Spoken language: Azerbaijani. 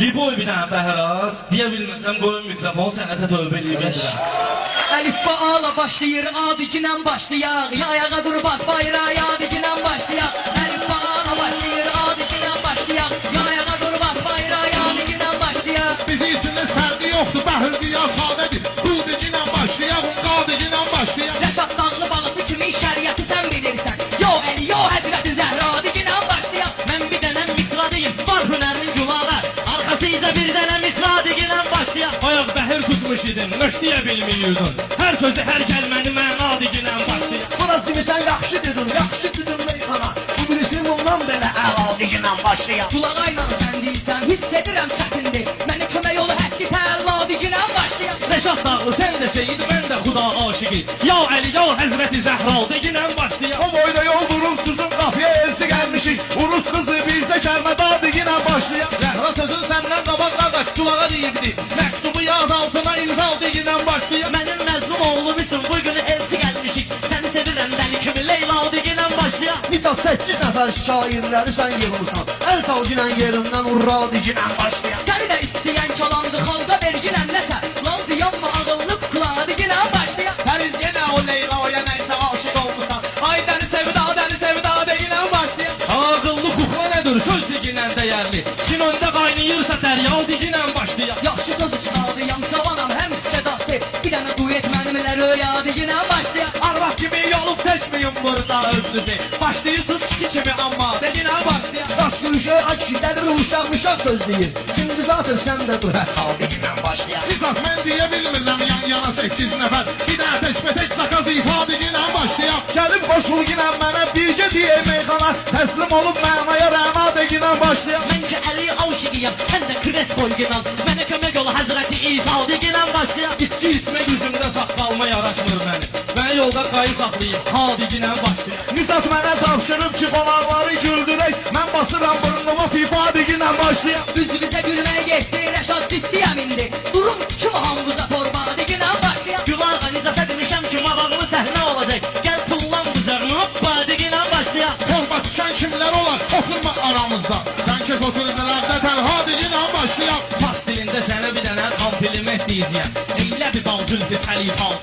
Ciboy bir dənə bəhərat, deyə bilməsəm qoyun mikrofon sənətə tövbə eləyib edirəm. Elif bu ağla başlayır, adicinə başlayaq. Ayağa dur bas bayrağı, adicinə başlayaq. Elif bu ağla başlayır, adicinə başlayaq. Ayağa dur bas bayrağı, adicinə başlayaq. Bizi içiniz fərqi yoxdur, bəhr dünya sadədir. Rudicinə başlayaq, qadicinə başlayaq. Rəşad dağlı balısı kimi şəriəti sən bilirsən. Yo Əli, yo Həzrəti Zəhra, adicinə başlayaq. Mən bir dənə misra deyim, var hünərin gulağı. Arxası izə bir dənə misra deyilən başlayaq. Ayaq bəhər tutmuş idim, nöşləyə bilmiyirdin. Hər sözü, hər kəlməni məna digilən başlayaq. Burası kimi sən yaxşı dedin meyxana. Bu bilisin bundan belə əla digilən başlayaq. Qulağayla sən deyirsən, hiss edirəm çətindir. Mənə kömək yolu həqqi təəlla, adicinə başlayaq. Rəşad dağlı sən də şehid, mən də xuda aşıqı. Ya Əli, ya Həzrəti Zəhra digilən başlayaq. O boyda yol durum susuz qapıya elsi gəlmişik. Urus qızı birsə kəlməda digilən başlayaq. Zəhra sözün səndən qabaq qardaş qulağa deyibdi. Məktubu yaz altına imza digilən başlayaq. Mənim məzlum oğlum üçün bu günü elsi gəlmişik. Səni sevirəm dəli kimi Leyla deyilən başlayaq. Misal 8 nəfər şairləri sən yığılsan. Əl sal ginən yerindən urra digilən başlayaq. Səni də istəyən kalandı, xalqa verginən nəsə. Lan diyanma ağıllı kukla, adicinə başlayaq. Həriz yenə o Leyla'ya nəysə aşıq olmuşsan. Ay dəni sevda deyilən başlayaq. Ağıllı kukla nədir? Söz digilən dəyərli. Sinonda qaynayırsa dərya digilən başlayaq. Yaxşı söz ustadıyam, cavanam, həm istedadlı. Bir dənə duyet mənimlə röya, adicinə başlayaq. Arvaq kimi yolub teşmiyim burada özünüzü. Başlayırsınız kişi kimi amma dedinə başlayaq. Daş gülüşə ay kişilədir uşaq söz deyir. Şimdi zaten sən də dur hə xal dedinə başlayaq. İzah mən deyə bilmirəm yan yana 8 nəfər. Bir dənə təkbətək sakaz ifadigilən başlayaq. Gəlib qoşul ginən mənə birgə deyə meyxana. Təslim olub mənaya rəna deginən başlayaq. Mən ki Əli aşıqıyam, sən də Krespoy ginan. Mənə kömək ol Həzrəti İsa deyilən başlayaq. İçki içmək üzümdə saqqalma yaraşmır mənim. Mən yolda qayı saxlayıb, ha digilən başlayaq. Nisat mənə tapşırıb ki qonaqları güldürək. Mən basıram burnumu FIFA deginən başlayaq. Üzünüzə gülməyə getdi, Rəşad ciddi əmindi. Durum kim hambuza torba, adicinə başlayaq. Gülağa nizata demişəm ki maraqlı səhnə olacaq. Gəl tullan buzağını, hoppa deyilən başlayaq. Torba düşən kimlər olar? Oturma aramızda. Sən kes otururlarında tənha digilən başlayaq. Pas dilində sənə bir dənə kompliment deyəcəyəm. Eylə bir bal zülfü çəlif al